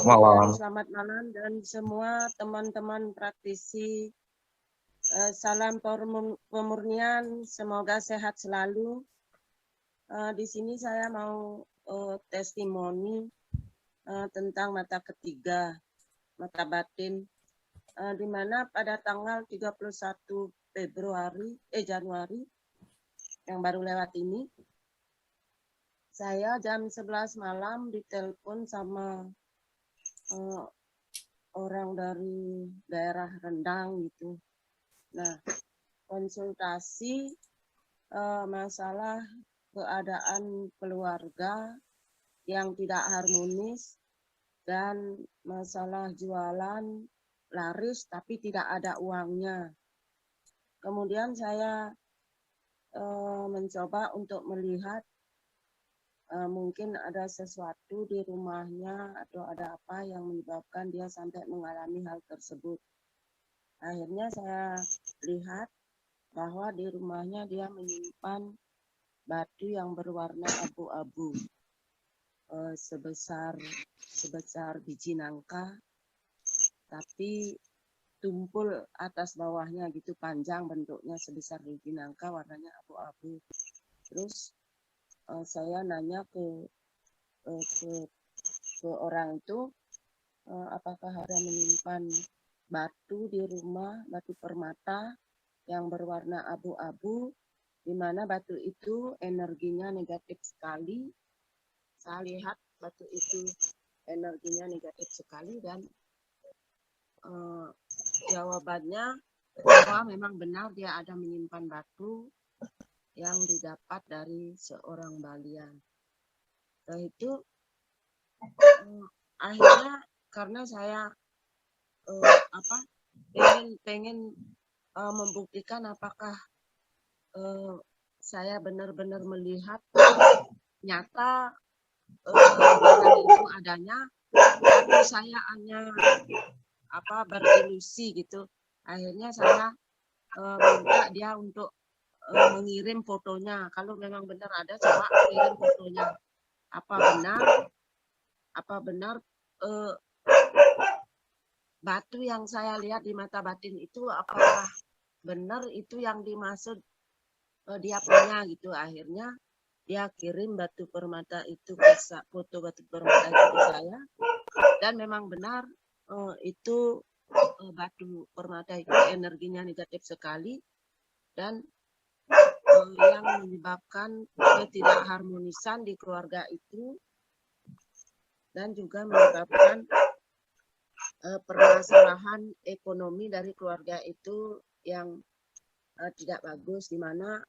Selamat malam. Selamat malam dan semua teman-teman praktisi. Salam pemurnian, semoga sehat selalu. Di sini saya mau testimoni tentang mata ketiga, mata batin, di mana pada tanggal 31 Januari yang baru lewat ini, saya jam 11 malam ditelepon sama orang dari daerah Rendang gitu. Nah, konsultasi masalah keadaan keluarga yang tidak harmonis dan masalah jualan laris tapi tidak ada uangnya. Kemudian saya mencoba untuk melihat mungkin ada sesuatu di rumahnya atau ada apa yang menyebabkan dia sampai mengalami hal tersebut. Akhirnya saya lihat bahwa di rumahnya dia menyimpan batu yang berwarna abu-abu sebesar biji nangka, tapi tumpul atas bawahnya gitu, panjang bentuknya sebesar biji nangka, warnanya abu-abu. Terus saya nanya ke orang itu, apakah ada menyimpan batu di rumah, batu permata yang berwarna abu-abu, di mana batu itu energinya negatif sekali. Saya lihat batu itu energinya negatif sekali dan jawabannya bahwa memang benar dia ada menyimpan batu yang didapat dari seorang balian. Setelah itu akhirnya karena saya pengen membuktikan apakah saya benar-benar melihat nyata barang itu adanya atau saya hanya berilusi gitu. Akhirnya saya minta dia untuk mengirim fotonya. Kalau memang benar ada, coba kirim fotonya. Apa benar batu yang saya lihat di mata batin itu apakah benar itu yang dimaksud dia punya gitu. Akhirnya dia kirim batu permata itu foto batu permata itu ke saya, dan memang benar itu batu permata itu energinya negatif sekali dan yang menyebabkan ketidakharmonisan di keluarga itu dan juga menyebabkan permasalahan ekonomi dari keluarga itu yang tidak bagus, di mana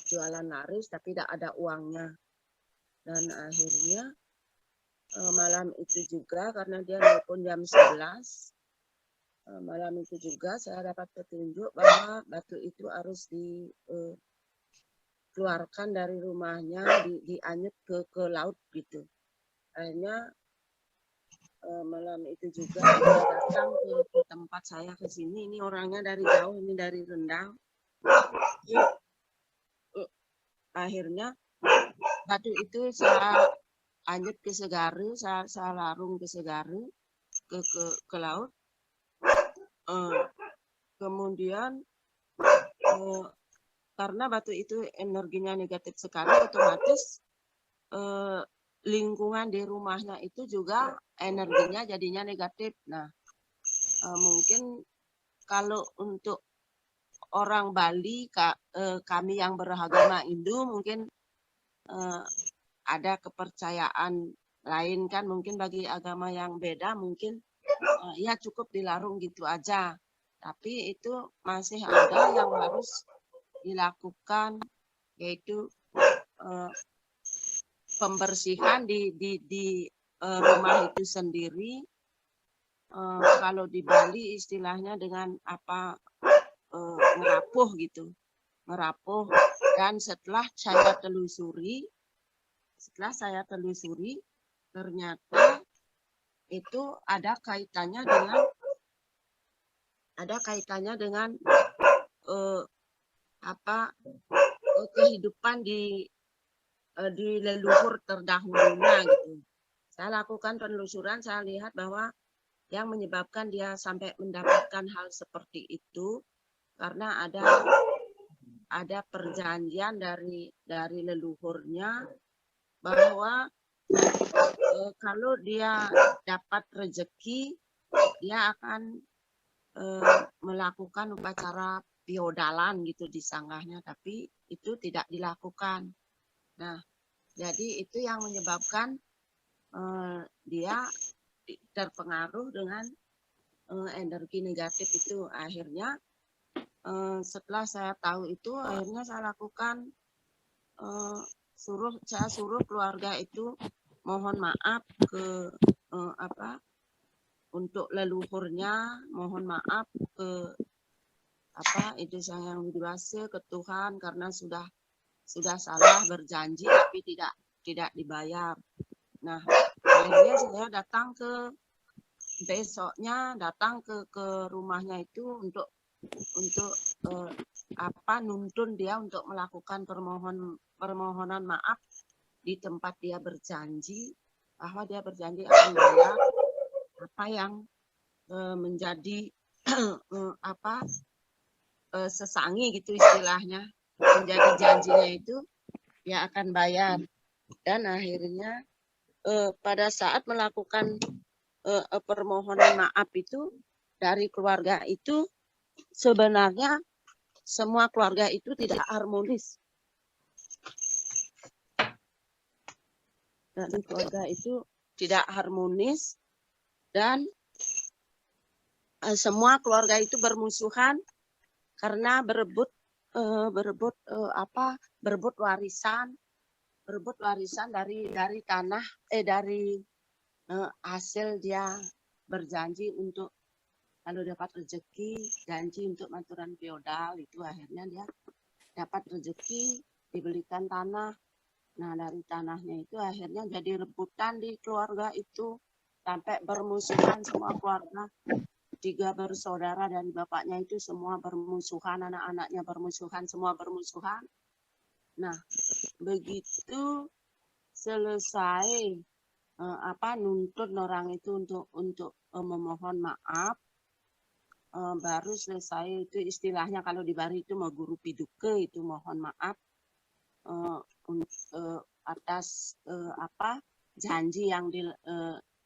jualan laris tapi tidak ada uangnya. Dan akhirnya malam itu juga, karena dia nelpon jam 11, malam itu juga saya dapat petunjuk bahwa batu itu harus dikeluarkan dari rumahnya, dianyut ke laut gitu. Akhirnya malam itu juga dia datang ke tempat saya ke sini. Ini orangnya dari jauh, ini dari Rendang. Akhirnya batu itu saya anyut ke Segaru, saya larung ke Segaru, ke laut. Kemudian karena batu itu energinya negatif sekali, otomatis lingkungan di rumahnya itu juga energinya jadinya negatif. Nah, mungkin kalau untuk orang Bali, kami yang beragama Hindu, mungkin ada kepercayaan lain kan, mungkin bagi agama yang beda mungkin ya cukup dilarung gitu aja. Tapi itu masih ada yang harus dilakukan, yaitu pembersihan di rumah itu sendiri. Kalau di Bali istilahnya dengan ngerapuh gitu, ngerapuh. Dan setelah saya telusuri ternyata itu ada kaitannya dengan kehidupan di leluhur terdahulunya gitu. Saya lakukan penelusuran, saya lihat bahwa yang menyebabkan dia sampai mendapatkan hal seperti itu karena ada perjanjian dari leluhurnya bahwa kalau dia dapat rezeki, dia akan melakukan upacara piodalan gitu di sanggahnya, tapi itu tidak dilakukan. Nah, jadi itu yang menyebabkan dia terpengaruh dengan energi negatif itu. Akhirnya setelah saya tahu itu, akhirnya saya lakukan saya suruh keluarga itu mohon maaf ke untuk leluhurnya, mohon maaf ke itu yang dewasa, ke Tuhan karena sudah salah berjanji tapi tidak dibayar. Nah, akhirnya saya datang besoknya ke rumahnya itu untuk nuntun dia untuk melakukan permohonan maaf di tempat dia berjanji bahwa dia berjanji akan bayar apa yang menjadi sesangi gitu istilahnya, menjadi janjinya itu dia akan bayar. Dan akhirnya pada saat melakukan permohonan maaf itu dari keluarga itu sebenarnya semua keluarga itu tidak harmonis. Dari keluarga itu tidak harmonis dan semua keluarga itu bermusuhan karena berebut warisan dari tanah dari hasil dia berjanji untuk kalau dapat rezeki, janji untuk maturan feodal itu akhirnya dia dapat rezeki, dibelikan tanah. Nah, dari tanahnya itu akhirnya jadi rebutan di keluarga itu sampai bermusuhan semua keluarga. 3 bersaudara dari bapaknya itu semua bermusuhan, anak-anaknya bermusuhan, semua bermusuhan. Nah, begitu selesai nuntun orang itu untuk memohon maaf, baru selesai itu istilahnya kalau di Bari itu mau guru piduke itu mohon maaf atas janji yang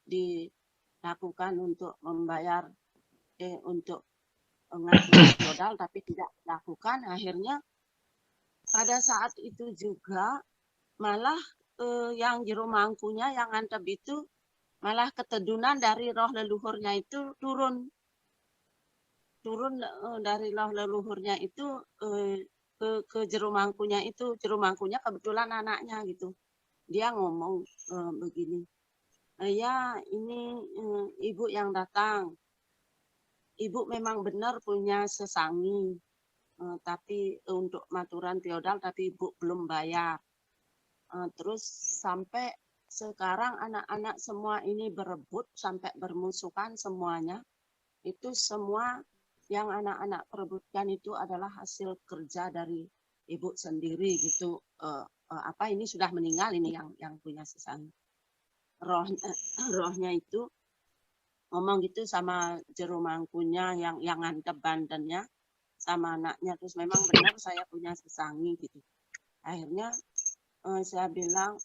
dilakukan untuk membayar untuk ngasih modal tapi tidak dilakukan. Akhirnya pada saat itu juga malah yang jero mangkunya yang antep itu malah ketedunan dari roh leluhurnya itu turun dari roh leluhurnya itu ke jero mangkunya itu. Jero mangkunya kebetulan anaknya gitu. Dia ngomong begini, ya ini ibu yang datang. Ibu memang benar punya sesangi, tapi untuk maturan feodal tapi ibu belum bayar. Terus sampai sekarang anak-anak semua ini berebut sampai bermusuhan semuanya. Itu semua yang anak-anak perebutkan itu adalah hasil kerja dari ibu sendiri gitu. Ini sudah meninggal ini yang punya sesangi. Rohnya itu ngomong gitu sama jero mangkunya yang antep bandennya sama anaknya, terus memang benar saya punya sesangi gitu. Akhirnya saya bilang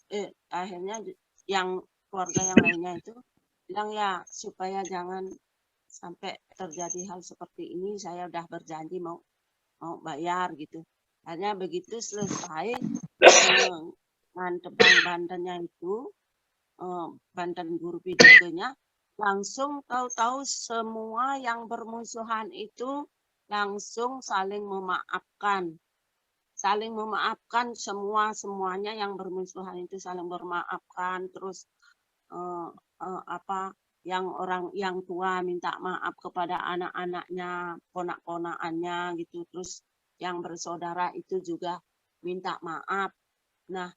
akhirnya yang keluarga yang lainnya itu bilang ya supaya jangan sampai terjadi hal seperti ini, saya udah berjanji mau bayar gitu. Akhirnya begitu selesai ngantebang bandennya itu banten guru pidukenya, langsung tahu-tahu semua yang bermusuhan itu langsung saling memaafkan. Saling memaafkan semuanya yang bermusuhan itu saling bermaafkan. Terus yang tua minta maaf kepada anak-anaknya, ponak-ponakannya gitu. Terus yang bersaudara itu juga minta maaf. Nah,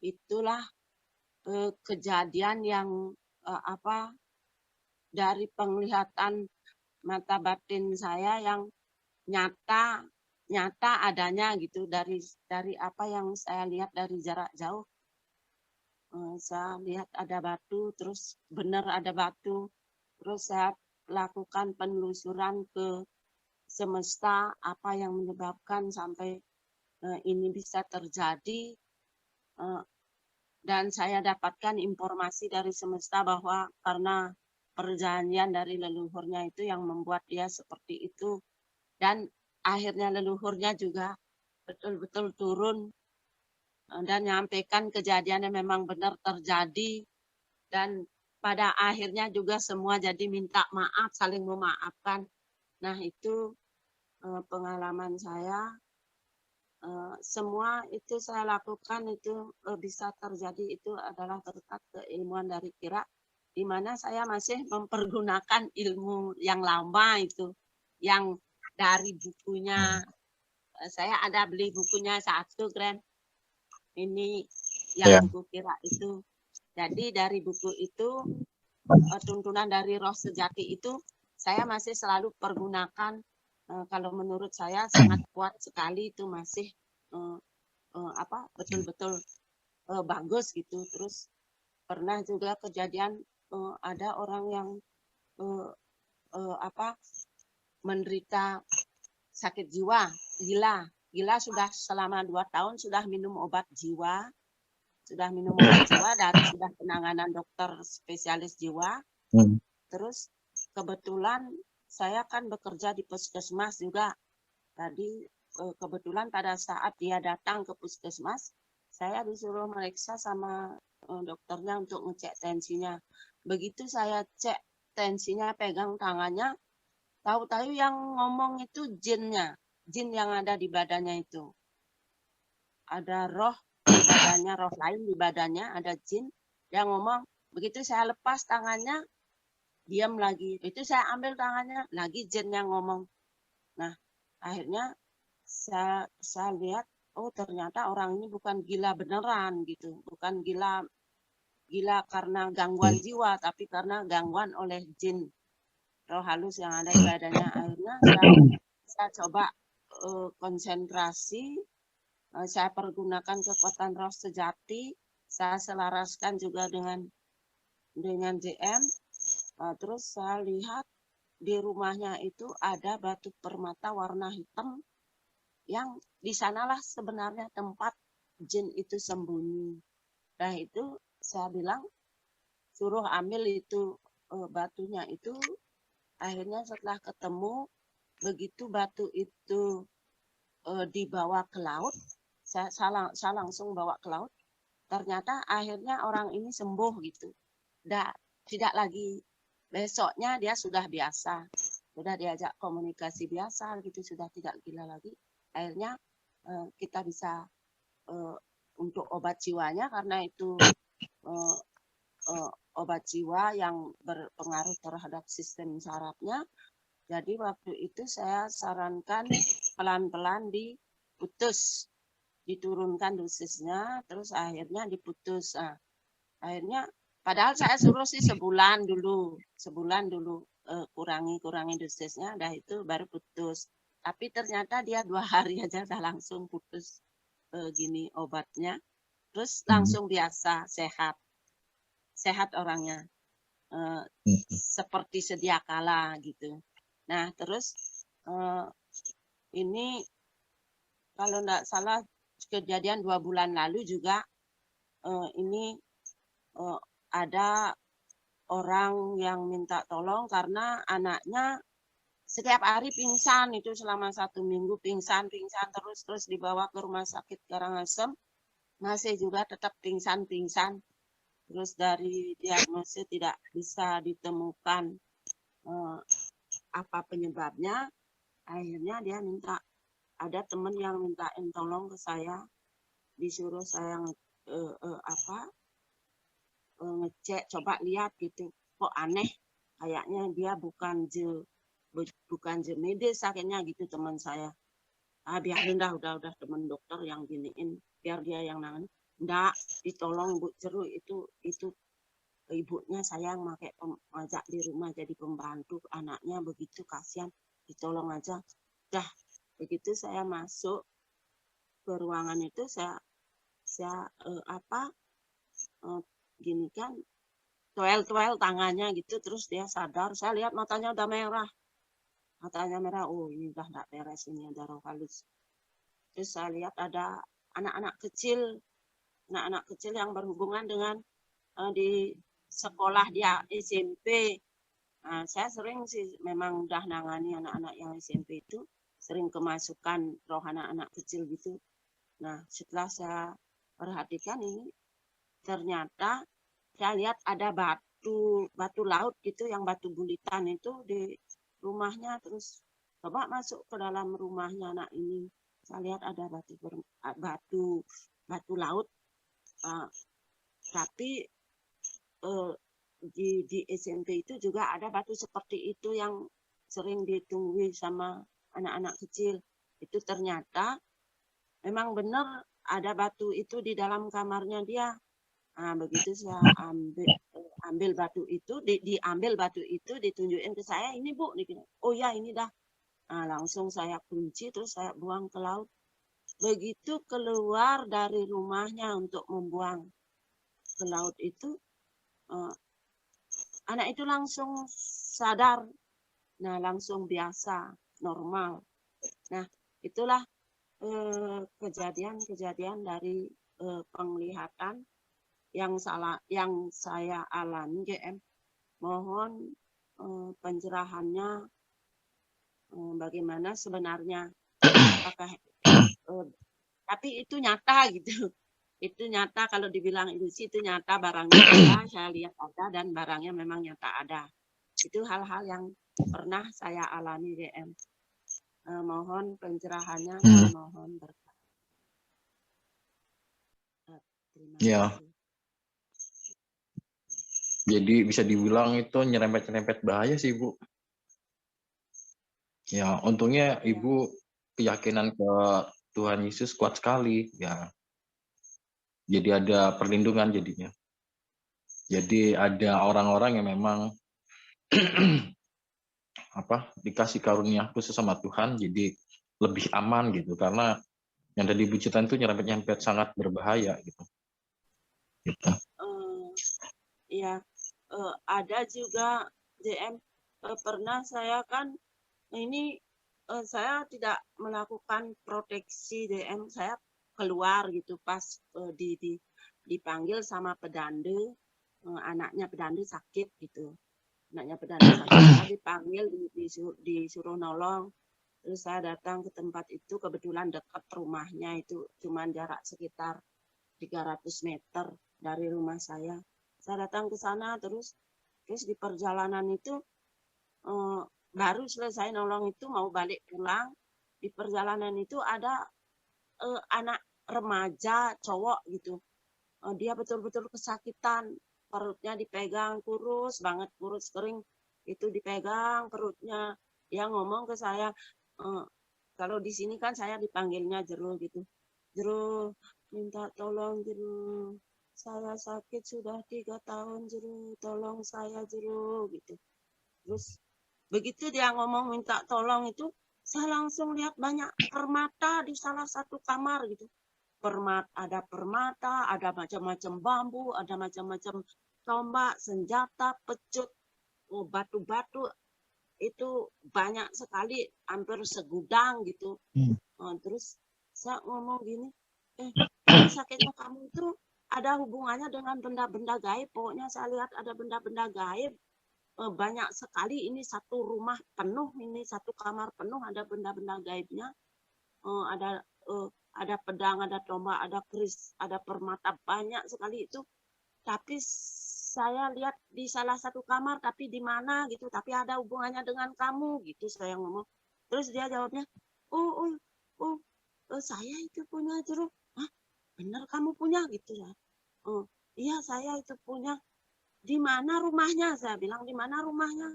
itulah kejadian yang dari penglihatan mata batin saya yang nyata adanya gitu dari apa yang saya lihat dari jarak jauh. Saya lihat ada batu, terus benar ada batu, terus saya lakukan penelusuran ke semesta apa yang menyebabkan sampai ini bisa terjadi, dan saya dapatkan informasi dari semesta bahwa karena perjanjian dari leluhurnya itu yang membuat dia seperti itu, dan akhirnya leluhurnya juga betul-betul turun dan menyampaikan kejadian yang memang benar terjadi, dan pada akhirnya juga semua jadi minta maaf, saling memaafkan. Nah itu pengalaman saya, semua itu saya lakukan itu bisa terjadi itu adalah berkat keilmuan dari Kira, di mana saya masih mempergunakan ilmu yang lama itu, yang dari bukunya. Saya ada beli bukunya 1 gram, ini yang buku Kira itu. Jadi dari buku itu, tuntunan dari roh sejati itu, saya masih selalu pergunakan. Kalau menurut saya sangat kuat sekali itu, masih betul-betul bagus gitu. Terus pernah juga kejadian ada orang yang menderita sakit jiwa, gila sudah selama 2 tahun sudah minum obat jiwa, dan sudah penanganan dokter spesialis jiwa. Terus kebetulan saya kan bekerja di puskesmas juga. Tadi kebetulan pada saat dia datang ke puskesmas, saya disuruh meriksa sama dokternya untuk ngecek tensinya. Begitu saya cek tensinya, pegang tangannya, tahu-tahu yang ngomong itu jinnya, jin yang ada di badannya itu. Ada roh di badannya, roh lain di badannya, ada jin yang ngomong. Begitu saya lepas tangannya, diam lagi. Itu saya ambil tangannya, lagi jin yang ngomong. Nah, akhirnya saya lihat, oh ternyata orang ini bukan gila beneran gitu, bukan gila karena gangguan jiwa, tapi karena gangguan oleh jin, roh halus yang ada di badannya. Akhirnya saya coba konsentrasi, saya pergunakan kekuatan roh sejati, saya selaraskan juga dengan JM. Terus saya lihat di rumahnya itu ada batu permata warna hitam, yang di sanalah sebenarnya tempat jin itu sembunyi. Nah itu saya bilang suruh ambil itu batunya itu. Akhirnya setelah ketemu, begitu batu itu dibawa ke laut, saya langsung bawa ke laut. Ternyata akhirnya orang ini sembuh gitu. Tidak lagi, besoknya dia sudah biasa, sudah diajak komunikasi biasa gitu, sudah tidak gila lagi. Akhirnya kita bisa untuk obat jiwanya, karena itu obat jiwa yang berpengaruh terhadap sistem sarafnya. Jadi waktu itu saya sarankan pelan-pelan diputus, diturunkan dosisnya, terus akhirnya diputus. Nah, akhirnya padahal saya suruh sih sebulan dulu kurangi dosisnya, dah itu baru putus. Tapi ternyata dia 2 hari aja udah langsung putus gini obatnya, terus langsung biasa, sehat orangnya, seperti sedia kala gitu. Nah terus ini kalau enggak salah kejadian 2 bulan lalu juga ini ada orang yang minta tolong karena anaknya setiap hari pingsan, itu selama 1 minggu pingsan terus dibawa ke rumah sakit Karangasem, masih juga tetap pingsan. Terus dari diagnosis tidak bisa ditemukan apa penyebabnya. Akhirnya dia minta, ada teman yang mintain tolong ke saya, disuruh saya ngecek, coba lihat gitu, kok aneh, kayaknya dia bukan medis akhirnya gitu teman saya. Biarin dah, udah teman dokter yang giniin, biar dia yang nangani. Enggak, ditolong Bu Ceru, itu ibunya sayang pakai pemajak di rumah jadi pembantu, anaknya begitu kasihan, ditolong aja. Dah begitu saya masuk ke ruangan itu, saya gini kan, toel-toel tangannya gitu, terus dia sadar, saya lihat matanya udah merah. Matanya merah, oh ini udah enggak beres, ini ada roh halus. Terus saya lihat ada anak-anak kecil yang berhubungan dengan di sekolah dia SMP. Nah, saya sering sih memang udah nangani anak-anak yang SMP itu, sering kemasukan roh anak-anak kecil gitu. Nah, setelah saya perhatikan ini, ternyata saya lihat ada batu laut gitu, yang batu bulitan itu di rumahnya. Terus coba masuk ke dalam rumahnya anak ini, saya lihat ada batu laut, tapi di SMP itu juga ada batu seperti itu yang sering ditunggui sama anak-anak kecil. Itu ternyata memang benar ada batu itu di dalam kamarnya dia. Nah, begitu saya ambil batu itu, diambil batu itu, ditunjukin ke saya, ini Bu, oh ya ini dah. Nah, langsung saya kunci, terus saya buang ke laut. Begitu keluar dari rumahnya untuk membuang ke laut itu, anak itu langsung sadar. Nah, langsung biasa, normal. Nah, itulah kejadian-kejadian dari penglihatan yang saya alami, GM. Mohon pencerahannya, bagaimana sebenarnya, apakah tapi itu nyata gitu. Itu nyata, kalau dibilang ilusi itu nyata, barangnya ada, saya lihat ada, dan barangnya memang nyata ada. Itu hal-hal yang pernah saya alami, GM. Mohon pencerahannya dan mohon berkah. Terima kasih. Jadi bisa dibilang itu nyerempet-nyerempet bahaya sih, Bu. Ya, untungnya Ibu keyakinan ke Tuhan Yesus kuat sekali, ya. Jadi ada perlindungan jadinya. Jadi ada orang-orang yang memang dikasih karunia khusus sama Tuhan, jadi lebih aman gitu, karena yang tadi Bu ceritain itu nyerempet-nyerempet sangat berbahaya gitu. Iya, ada juga JM, pernah saya kan ini saya tidak melakukan proteksi JM, saya keluar gitu pas dipanggil sama pedandu, anaknya pedandu sakit gitu. Anaknya pedandu sakit, saya dipanggil, disuruh nolong. Terus saya datang ke tempat itu, kebetulan dekat rumahnya, itu cuman jarak sekitar 300 meter dari rumah saya. Saya datang ke sana, terus di perjalanan itu baru selesai nolong itu, mau balik pulang. Di perjalanan itu ada anak remaja cowok gitu. Dia betul-betul kesakitan, perutnya dipegang, kurus banget, kurus kering, itu dipegang perutnya. Dia ngomong ke saya, kalau di sini kan saya dipanggilnya Jero gitu. Jero, minta tolong Jero, saya sakit sudah 3 tahun Jero, tolong saya Jero gitu. Terus begitu dia ngomong minta tolong itu, saya langsung lihat banyak permata di salah satu kamar gitu. Ada permata, ada macam-macam bambu, ada macam-macam tombak, senjata, pecut, batu-batu, itu banyak sekali, hampir segudang gitu. Terus saya ngomong gini, ini sakitnya kamu itu ada hubungannya dengan benda-benda gaib. Pokoknya saya lihat ada benda-benda gaib banyak sekali. Ini satu rumah penuh, ini satu kamar penuh ada benda-benda gaibnya. Ada pedang, ada tombak, ada keris, ada permata, banyak sekali itu. Tapi saya lihat di salah satu kamar, tapi di mana gitu, tapi ada hubungannya dengan kamu gitu, saya ngomong. Terus dia jawabnya, saya itu punya Jero. Hah, benar kamu punya gitu ya? Iya saya itu punya. Di mana rumahnya? Saya bilang, di mana rumahnya?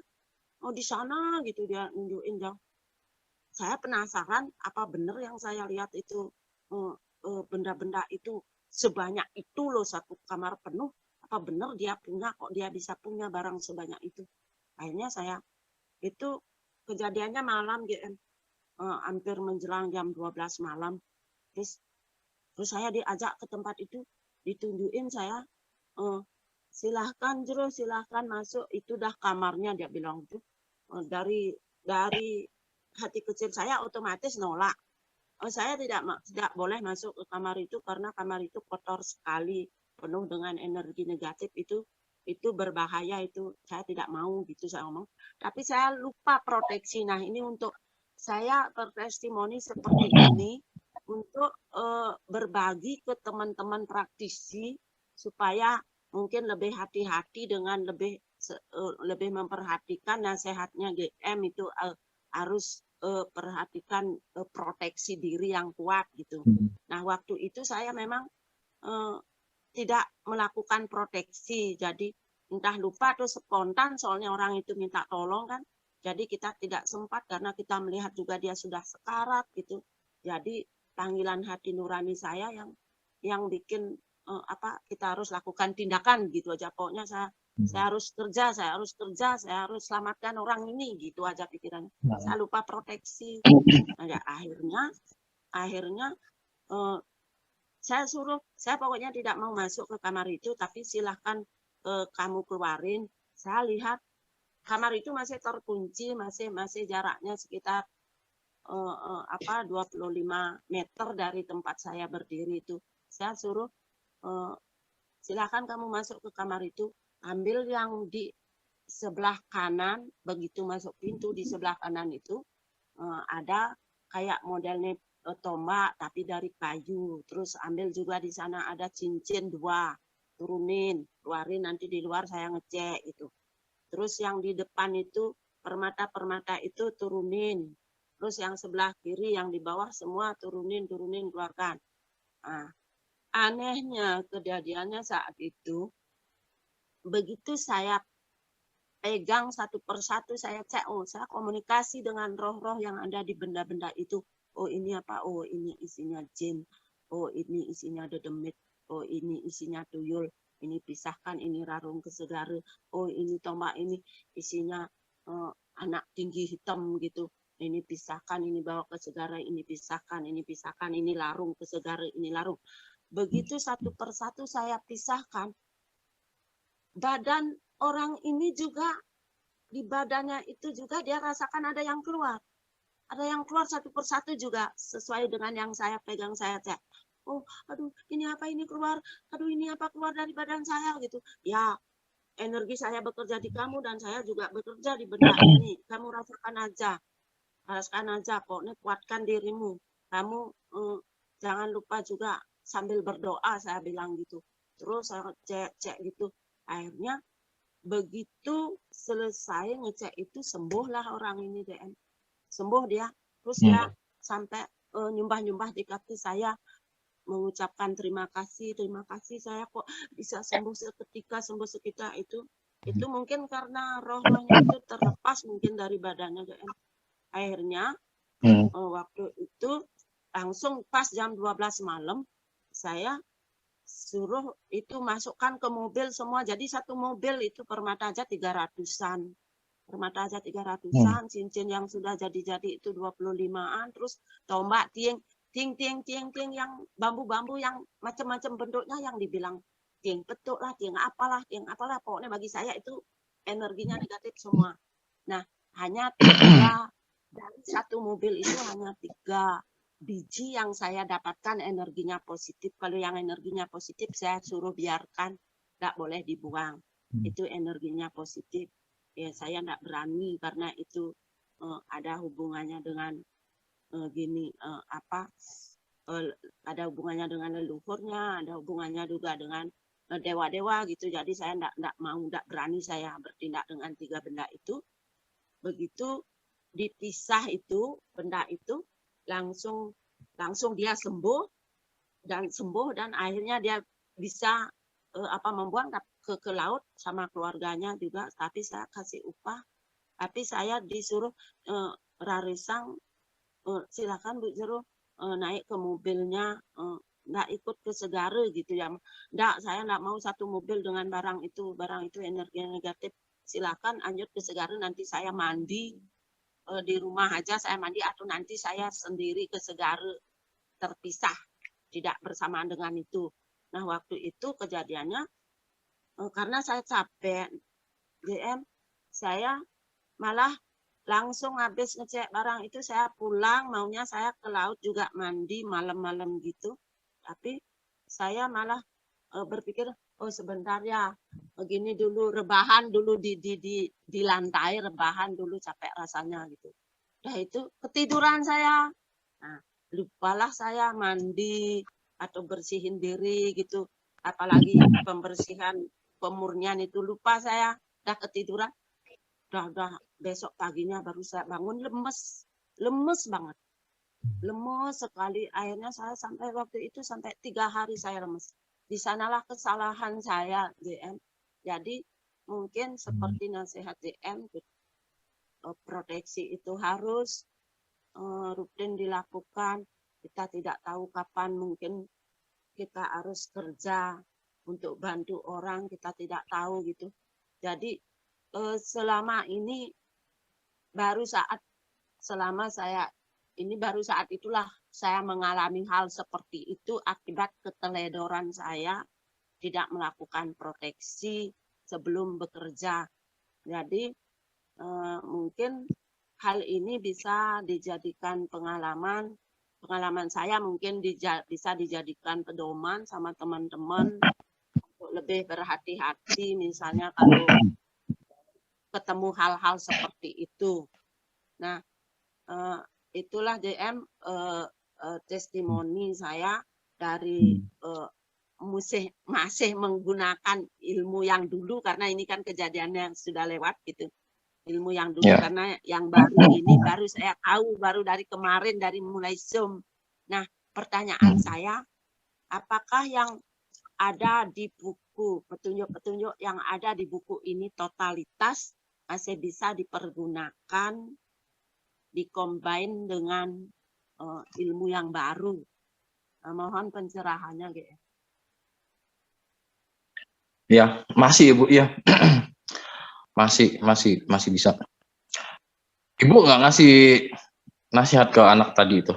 Oh di sana gitu, dia nunjukin jauh. Saya penasaran apa benar yang saya lihat itu benda-benda itu sebanyak itu loh, satu kamar penuh. Apa benar dia punya, kok dia bisa punya barang sebanyak itu? Akhirnya saya itu kejadiannya malam GM, hampir menjelang jam 12 malam. Terus saya diajak ke tempat itu, ditunjukin saya silahkan Jero, silahkan masuk, itu dah kamarnya, dia bilang gitu. Dari hati kecil saya otomatis nolak. Saya tidak boleh masuk ke kamar itu karena kamar itu kotor sekali, penuh dengan energi negatif, itu berbahaya, itu saya tidak mau gitu saya ngomong. Tapi saya lupa proteksi. Nah, ini untuk saya bertestimoni seperti ini untuk berbagi ke teman-teman praktisi supaya mungkin lebih hati-hati dengan lebih memperhatikan nasihatnya GM itu harus perhatikan proteksi diri yang kuat gitu. Nah, waktu itu saya memang tidak melakukan proteksi, jadi entah lupa atau spontan, soalnya orang itu minta tolong kan, jadi kita tidak sempat karena kita melihat juga dia sudah sekarat gitu. Jadi panggilan hati nurani saya yang bikin kita harus lakukan tindakan gitu aja, pokoknya saya harus kerja, saya harus selamatkan orang ini gitu aja pikirannya. Saya lupa proteksi. Nah, ya, akhirnya saya pokoknya tidak mau masuk ke kamar itu, tapi silahkan kamu keluarin. Saya lihat kamar itu masih terkunci, masih jaraknya sekitar 25 meter dari tempat saya berdiri itu. Saya suruh silahkan kamu masuk ke kamar itu, ambil yang di sebelah kanan, begitu masuk pintu di sebelah kanan itu ada kayak modelnya tombak tapi dari kayu. Terus ambil juga di sana ada cincin 2, turunin, keluarin, nanti di luar saya ngecek itu. Terus yang di depan itu permata-permata itu turunin. Terus yang sebelah kiri, yang di bawah semua turunin, keluarkan. Nah, anehnya kejadiannya saat itu, begitu saya pegang satu persatu, saya cek, saya komunikasi dengan roh-roh yang ada di benda-benda itu. Oh, ini apa? Oh, ini isinya jin. Oh, ini isinya dedemit. Oh, ini isinya tuyul. Ini pisahkan, ini rarung kesegara. Oh, ini tombak, ini isinya anak tinggi hitam gitu. Ini pisahkan, ini bawa ke segara, ini pisahkan, ini larung ke segara, ini larung. Begitu satu persatu saya pisahkan, badan orang ini juga, di badannya itu juga dia rasakan ada yang keluar. Ada yang keluar satu persatu juga sesuai dengan yang saya pegang, saya cek. Oh, aduh, ini apa ini keluar? Aduh, ini apa keluar dari badan saya gitu. Ya, energi saya bekerja di kamu dan saya juga bekerja di benda ini. Kamu rasakan aja. Rasakan aja, pokoknya kuatkan dirimu. Kamu jangan lupa juga sambil berdoa, saya bilang gitu. Terus saya cek gitu. Akhirnya begitu selesai ngecek itu, sembuhlah orang ini DM. Sembuh dia. Terus dia sampai nyumbah-nyumbah di kaki saya, mengucapkan terima kasih saya kok bisa sembuh seketika itu mungkin karena roh-rohnya itu terlepas mungkin dari badannya DM. Akhirnya waktu itu langsung pas jam 12 malam saya suruh itu masukkan ke mobil semua. Jadi satu mobil itu permata aja 300-an. Permata aja 300-an, cincin yang sudah jadi-jadi itu 25-an, terus tombak, tiang yang bambu-bambu yang macam-macam bentuknya yang dibilang tiang petuk lah, tiang apalah, pokoknya bagi saya itu energinya negatif semua. Nah, hanya 3 dari satu mobil itu, hanya 3 biji yang saya dapatkan energinya positif. Kalau yang energinya positif saya suruh biarkan, nggak boleh dibuang. Itu energinya positif. Ya, saya nggak berani karena itu ada hubungannya dengan ada hubungannya dengan leluhurnya, ada hubungannya juga dengan dewa-dewa gitu. Jadi saya nggak berani saya bertindak dengan 3 benda itu. Begitu dipisah itu benda itu, langsung dia sembuh dan akhirnya dia bisa membuang ke laut sama keluarganya juga. Tapi saya kasih upah, tapi saya disuruh Rarisang, silakan Bu Jero naik ke mobilnya, nggak ikut ke segara gitu ya. Saya nggak mau satu mobil dengan barang itu energi negatif. Silakan lanjut ke segara, nanti saya mandi di rumah aja, saya mandi, atau nanti saya sendiri ke segara, terpisah, tidak bersamaan dengan itu. Nah, waktu itu kejadiannya karena saya capek DM, saya malah langsung habis ngecek barang itu saya pulang, maunya saya ke laut juga mandi malam-malam gitu. Tapi saya malah berpikir, oh sebentar ya, begini dulu, rebahan dulu di lantai, rebahan dulu capek rasanya gitu. Nah itu ketiduran saya. Nah, lupalah saya mandi atau bersihin diri gitu. Apalagi pembersihan pemurnian itu lupa saya, udah ketiduran. Udah besok paginya baru saya bangun lemes banget, lemes sekali. Akhirnya saya sampai waktu itu sampai 3 hari saya lemes. Di sanalah kesalahan saya DM. Jadi mungkin seperti nasihat DM, proteksi itu harus rutin dilakukan. Kita tidak tahu kapan mungkin kita harus kerja untuk bantu orang, kita tidak tahu gitu. Jadi selama ini baru saat itulah saya mengalami hal seperti itu akibat keteledoran saya tidak melakukan proteksi sebelum bekerja. Jadi mungkin hal ini bisa dijadikan pengalaman saya, mungkin bisa dijadikan pedoman sama teman-teman untuk lebih berhati-hati misalnya kalau ketemu hal-hal seperti itu. Nah, itulah DM testimoni saya dari masih menggunakan ilmu yang dulu, karena ini kan kejadian yang sudah lewat gitu. Ilmu yang dulu karena yang baru ini baru saya tahu, baru dari kemarin, dari mulai Zoom. Nah, pertanyaan saya, apakah yang ada di buku, petunjuk-petunjuk yang ada di buku ini totalitas masih bisa dipergunakan, dikombin dengan ilmu yang baru? Mohon pencerahannya, gitu. Ya, masih Ibu, ya. masih bisa. Ibu nggak ngasih nasihat ke anak tadi itu?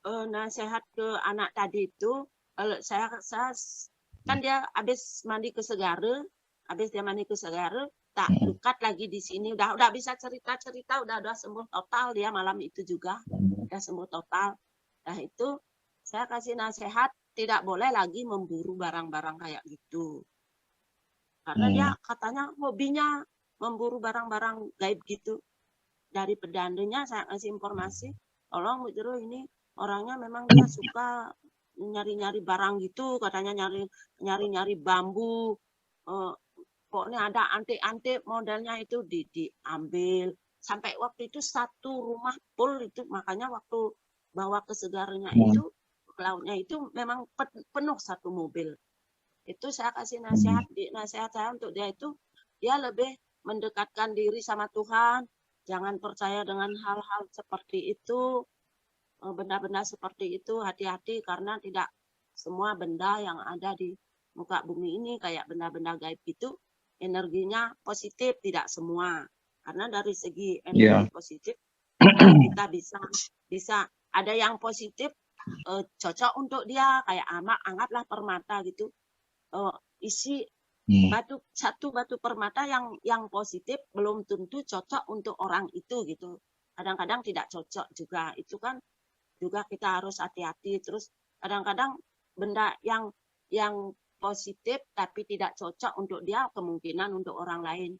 Nasihat ke anak tadi itu, saya kan dia habis mandi ke Segara, tak lukat lagi di sini, udah bisa cerita, udah sembuh total dia malam itu juga, udah sembuh total. Nah itu saya kasih nasihat, tidak boleh lagi memburu barang-barang kayak gitu. Karena dia katanya hobinya memburu barang-barang gaib gitu. Dari pedandanya saya kasih informasi, tolong Bu Jero, ini orangnya memang dia suka nyari-nyari barang gitu, katanya nyari-nyari bambu. Pokoknya ada antik-antik modelnya itu diambil. Sampai waktu itu satu rumah full itu, makanya waktu bawa ke Segaranya itu, lautnya itu memang penuh satu mobil. Itu saya kasih nasihat saya untuk dia itu, dia lebih mendekatkan diri sama Tuhan, jangan percaya dengan hal-hal seperti itu, benda-benda seperti itu, hati-hati karena tidak semua benda yang ada di muka bumi ini kayak benda-benda gaib itu energinya positif, tidak semua. Karena dari segi energi positif kita bisa ada yang positif cocok untuk dia, kayak anggaplah permata gitu. Isi satu batu permata yang positif belum tentu cocok untuk orang itu gitu. Kadang-kadang tidak cocok juga. Itu kan juga kita harus hati-hati. Terus kadang-kadang benda yang positif tapi tidak cocok untuk dia, kemungkinan untuk orang lain.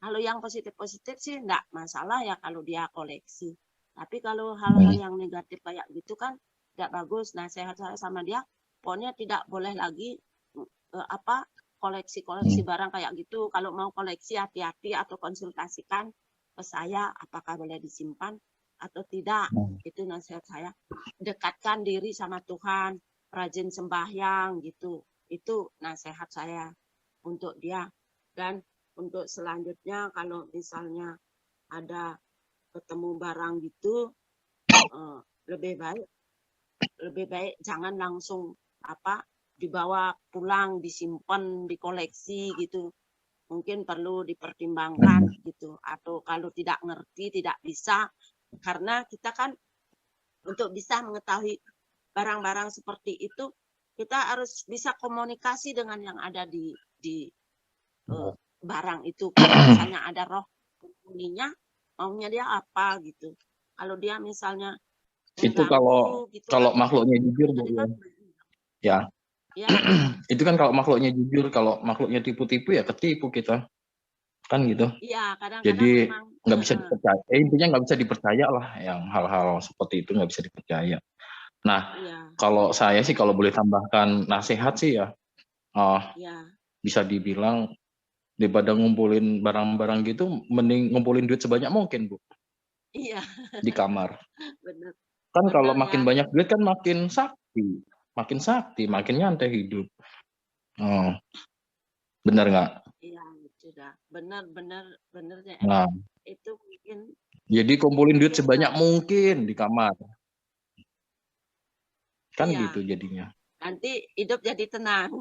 Kalau yang positif-positif sih enggak masalah ya kalau dia koleksi. Tapi kalau hal-hal yang negatif kayak gitu kan tidak bagus. Nah, sehat saya sama dia, pokoknya tidak boleh lagi koleksi barang kayak gitu. Kalau mau koleksi hati-hati atau konsultasikan ke saya apakah boleh disimpan atau tidak. Itu nasihat saya. Dekatkan diri sama Tuhan, rajin sembahyang gitu. Itu nasihat saya untuk dia. Dan untuk selanjutnya kalau misalnya ada ketemu barang gitu, lebih baik jangan langsung dibawa pulang, disimpan, dikoleksi gitu. Mungkin perlu dipertimbangkan gitu. Atau kalau tidak ngerti, tidak bisa, karena kita kan untuk bisa mengetahui barang-barang seperti itu kita harus bisa komunikasi dengan yang ada di Oh. barang itu. Kalau misalnya ada roh penghuninya, maunya dia apa gitu. Kalau dia misalnya Itu mengganggu gitu kalau atau makhluknya jujur, Bu, jadi kan ya. ya Itu kan kalau makhluknya jujur, kalau makhluknya tipu-tipu ya ketipu kita. Kan gitu. iya kadang-kadang Jadi memang nggak bisa dipercaya. Intinya nggak bisa dipercaya lah yang hal-hal seperti itu nggak bisa dipercaya. Nah, iya kalau saya sih kalau boleh tambahkan nasihat sih ya, iya bisa dibilang daripada ngumpulin barang-barang gitu, mending ngumpulin duit sebanyak mungkin, Bu, iya di kamar. benar Kan kalau benar ya makin banyak duit kan makin sakti, makin nyantai hidup. Oh, benar nggak? iya sudah benar benar benar ya Nah, itu mungkin jadi kumpulin duit mungkin sebanyak mungkin di kamar. Kan iya gitu jadinya. nanti hidup jadi tenang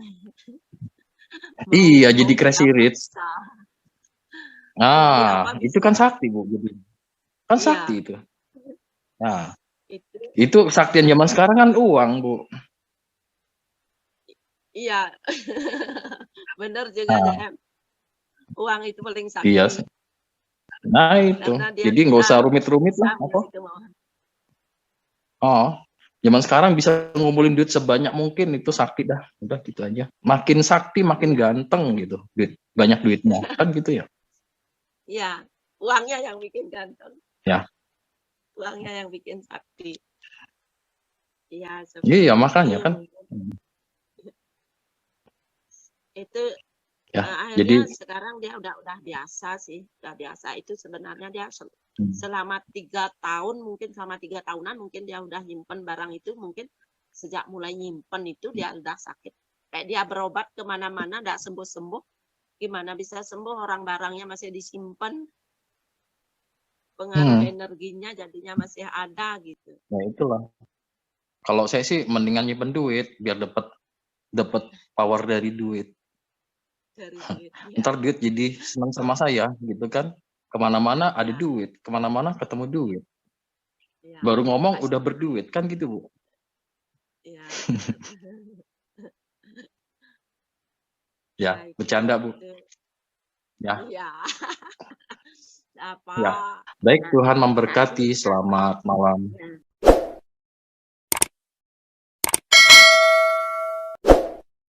Iya, mau jadi beli crazy apa rich. bisa mau beli Ah, apa itu bisa kan sakti, Bu, jadi. Kan sakti iya itu. Nah, itu itu kesaktian zaman sekarang kan uang, Bu. iya benar juga Nah, DM uang itu paling iya. sakti Nah, itu. karena dia Jadi nggak usah bisa rumit-rumit lah. Apa? ngasih kemauan Oh, zaman sekarang bisa ngumpulin duit sebanyak mungkin itu sakti dah. Udah gitu aja. Makin sakti makin iya ganteng gitu. Banyak duitnya. Kan gitu ya. iya uangnya yang bikin ganteng Ya. uangnya yang bikin sakti iya Iya, seperti itu makanya kan. mungkin itu Ya, akhirnya jadi sekarang dia udah biasa sih udah biasa itu sebenarnya dia hmm, selama 3 tahun mungkin selama 3 tahunan mungkin dia udah nyimpen barang itu mungkin sejak mulai nyimpen itu dia udah sakit kayak dia berobat kemana-mana nggak sembuh-sembuh gimana bisa sembuh orang barangnya masih disimpan pengaruh hmm, energinya jadinya masih ada gitu ya itulah. Kalau saya sih mendingan nyimpen duit biar dapat dapat power dari duit. dari duit ya Ntar duit jadi senang sama saya gitu kan. Kemana-mana ada ya duit, kemana-mana ketemu duit. ya Baru ngomong udah pasti berduit kan gitu, Bu. ya benar ya Ya, itu bercanda, Bu. itu Ya, iya apa ya. Baik, Tuhan nanti memberkati. Selamat malam. ya